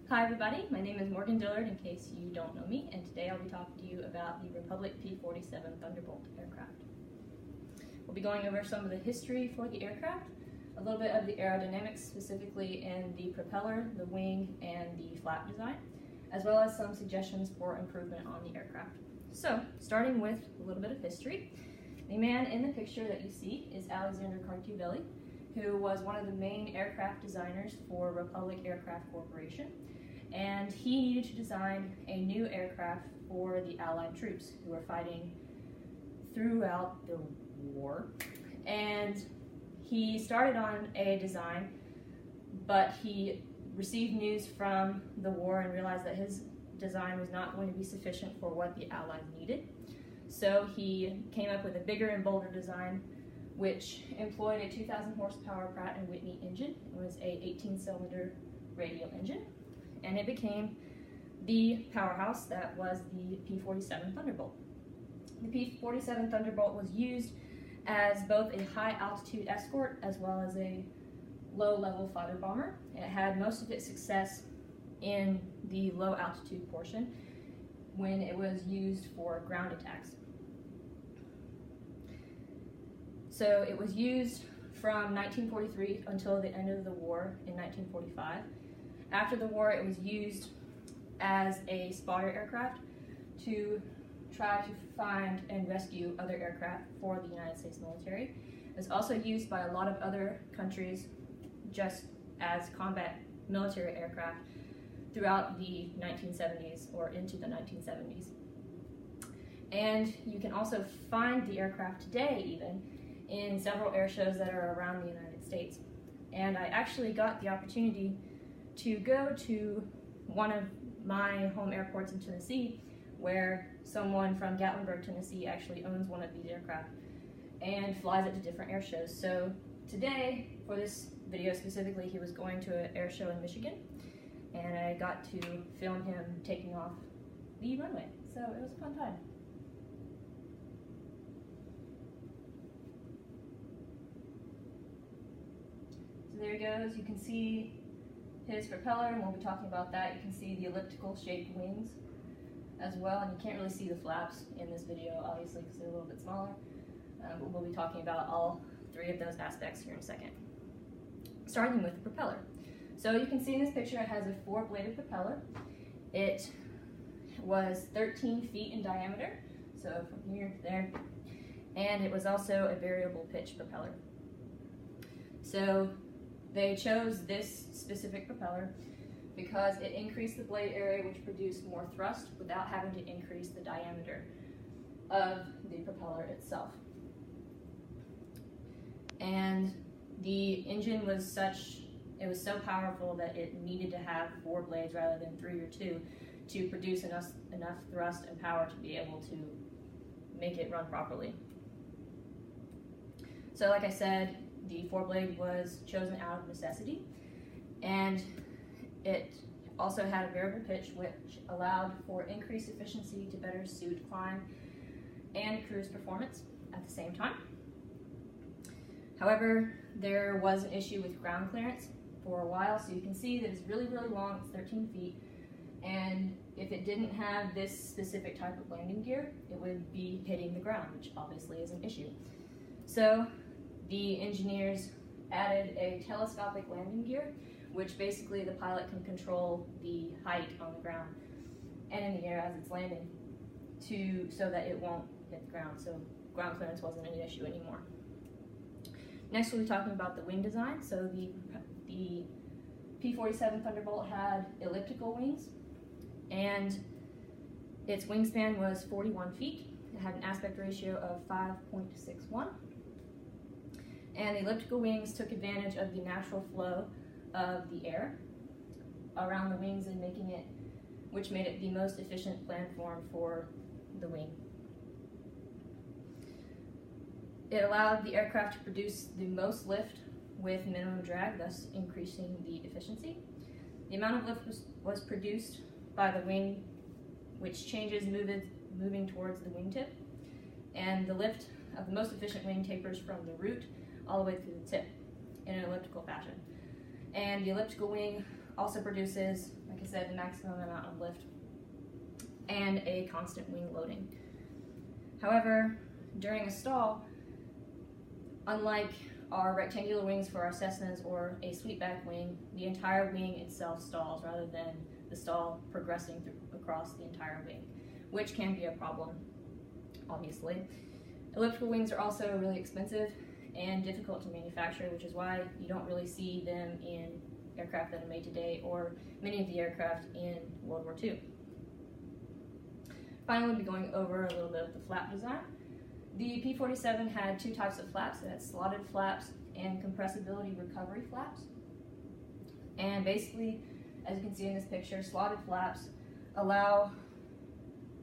Hi everybody, my name is Morgan Dillard in case you don't know me, and today I'll be talking to you about the Republic P-47 Thunderbolt aircraft. We'll be going over some of the history for the aircraft, a little bit of the aerodynamics, specifically in the propeller, the wing, and the flap design, as well as some suggestions for improvement on the aircraft. So, starting with a little bit of history, the man in the picture that you see is Alexander Cartubelli, who was one of the main aircraft designers for Republic Aircraft Corporation, and he needed to design a new aircraft for the Allied troops who were fighting throughout the war. And he started on a design, but he received news from the war and realized that his design was not going to be sufficient for what the Allies needed. So he came up with a bigger and bolder design, which employed a 2,000 horsepower Pratt & Whitney engine. It was a 18-cylinder radial engine, and it became the powerhouse that was the P-47 Thunderbolt. The P-47 Thunderbolt was used as both a high-altitude escort as well as a low-level fighter bomber. It had most of its success in the low-altitude portion when it was used for ground attacks. So it was used from 1943 until the end of the war in 1945. After the war, it was used as a spotter aircraft to try to find and rescue other aircraft for the United States military. It was also used by a lot of other countries just as combat military aircraft throughout the 1970s or into the 1970s. And you can also find the aircraft today even in several air shows that are around the United States. And I actually got the opportunity to go to one of my home airports in Tennessee, where someone from Gatlinburg, Tennessee actually owns one of these aircraft and flies it to different air shows. So today, for this video specifically, he was going to an air show in Michigan, and I got to film him taking off the runway. So it was a fun time. So there he goes. You can see his propeller, and we'll be talking about that. You can see the elliptical shaped wings as well, and you can't really see the flaps in this video, obviously, because they're a little bit smaller, but we'll be talking about all three of those aspects here in a second. Starting with the propeller. So you can see in this picture it has a 4-bladed propeller. It was 13 feet in diameter, so from here to there, and it was also a variable pitch propeller. So they chose this specific propeller because it increased the blade area, which produced more thrust without having to increase the diameter of the propeller itself. And the engine was it was so powerful that it needed to have 4 blades rather than 3 or 2 to produce enough thrust and power to be able to make it run properly. So like I said, the 4-blade was chosen out of necessity, and it also had a variable pitch, which allowed for increased efficiency to better suit climb and cruise performance at the same time. However, there was an issue with ground clearance for a while, so you can see that it's really, really long, it's 13 feet, and if it didn't have this specific type of landing gear, it would be hitting the ground, which obviously is an issue. So the engineers added a telescopic landing gear, which basically the pilot can control the height on the ground and in the air as it's landing so that it won't hit the ground. So ground clearance wasn't an issue anymore. Next we'll be talking about the wing design. So the P-47 Thunderbolt had elliptical wings, and its wingspan was 41 feet. It had an aspect ratio of 5.61. And the elliptical wings took advantage of the natural flow of the air around the wings and which made it the most efficient planform for the wing. It allowed the aircraft to produce the most lift with minimum drag, thus increasing the efficiency. The amount of lift was produced by the wing, which changes moving towards the wingtip, and the lift of the most efficient wing tapers from the root all the way through the tip in an elliptical fashion. And the elliptical wing also produces, like I I said, the maximum amount of lift, and a constant wing loading. However, during a stall, unlike our rectangular wings for our Cessnas or a sweepback wing, the entire wing itself stalls rather than the stall progressing across the entire wing, which can be a problem, obviously. Elliptical wings are also really expensive and difficult to manufacture, which is why you don't really see them in aircraft that are made today or many of the aircraft in World War II. Finally, we'll be going over a little bit of the flap design. The P-47 had two types of flaps. It had slotted flaps and compressibility recovery flaps. And basically, as you can see in this picture, slotted flaps allow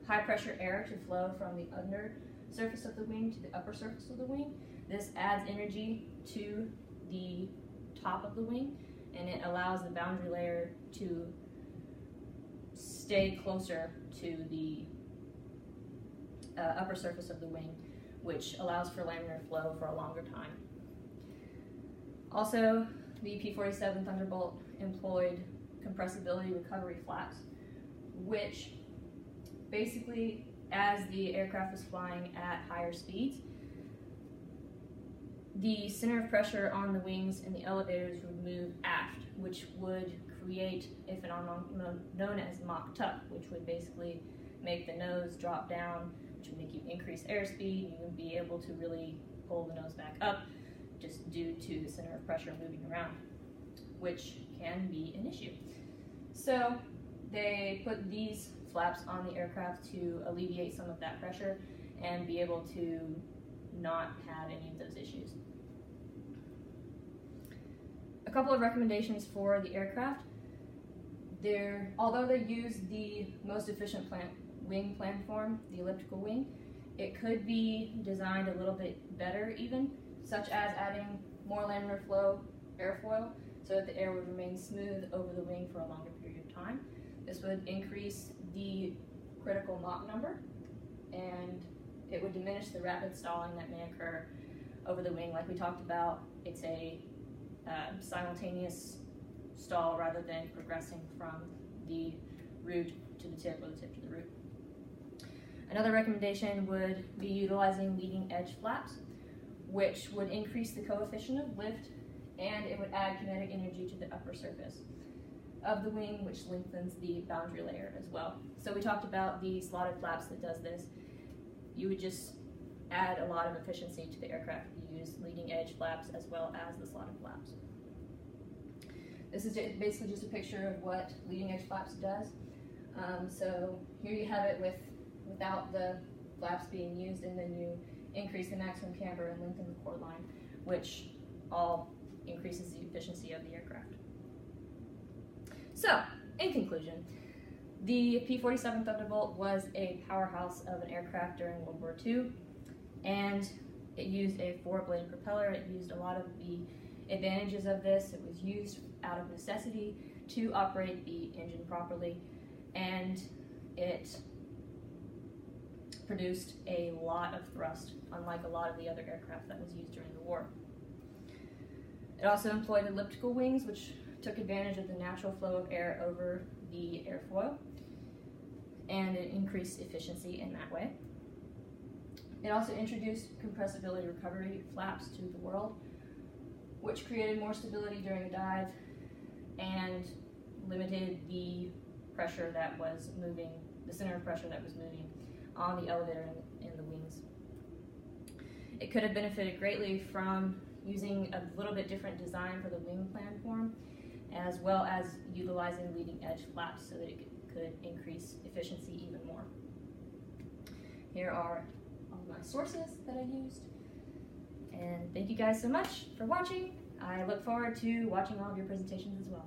high pressure air to flow from the under surface of the wing to the upper surface of the wing. This adds energy to the top of the wing, and it allows the boundary layer to stay closer to the upper surface of the wing, which allows for laminar flow for a longer time. Also, the P-47 Thunderbolt employed compressibility recovery flaps, which basically, as the aircraft was flying at higher speeds, the center of pressure on the wings and the elevators would move aft, which would create a phenomenon known as mock tuck, which would basically make the nose drop down, which would make you increase airspeed. You would be able to really pull the nose back up just due to the center of pressure moving around, which can be an issue. So they put these flaps on the aircraft to alleviate some of that pressure and be able to not have any of those issues. A couple of recommendations for the aircraft. Although they use the most efficient wing platform, the elliptical wing, it could be designed a little bit better even, such as adding more laminar flow airfoil so that the air would remain smooth over the wing for a longer period of time. This would increase the critical Mach number, and it would diminish the rapid stalling that may occur over the wing. Like we talked about, it's a simultaneous stall rather than progressing from the root to the tip or the tip to the root. Another recommendation would be utilizing leading edge flaps, which would increase the coefficient of lift, and it would add kinetic energy to the upper surface of the wing, which lengthens the boundary layer as well. So we talked about the slotted flaps that does this. You would just add a lot of efficiency to the aircraft if you use leading edge flaps as well as the slotted flaps. This is basically just a picture of what leading edge flaps does. So here you have it without the flaps being used, and then you increase the maximum camber and lengthen the chord line, which all increases the efficiency of the aircraft. So, in conclusion, the P-47 Thunderbolt was a powerhouse of an aircraft during World War II, and it used a 4-blade propeller. It used a lot of the advantages of this. It was used out of necessity to operate the engine properly, and it produced a lot of thrust, unlike a lot of the other aircraft that was used during the war. It also employed elliptical wings, which took advantage of the natural flow of air over the airfoil, and it increased efficiency in that way. It also introduced compressibility recovery flaps to the world, which created more stability during a dive and limited the pressure that was moving, the center of pressure that was moving on the elevator and the wings. It could have benefited greatly from using a little bit different design for the wing platform, as well as utilizing leading edge flaps so that it could increase efficiency even more. Here are all of my sources that I used, and thank you guys so much for watching. I look forward to watching all of your presentations as well.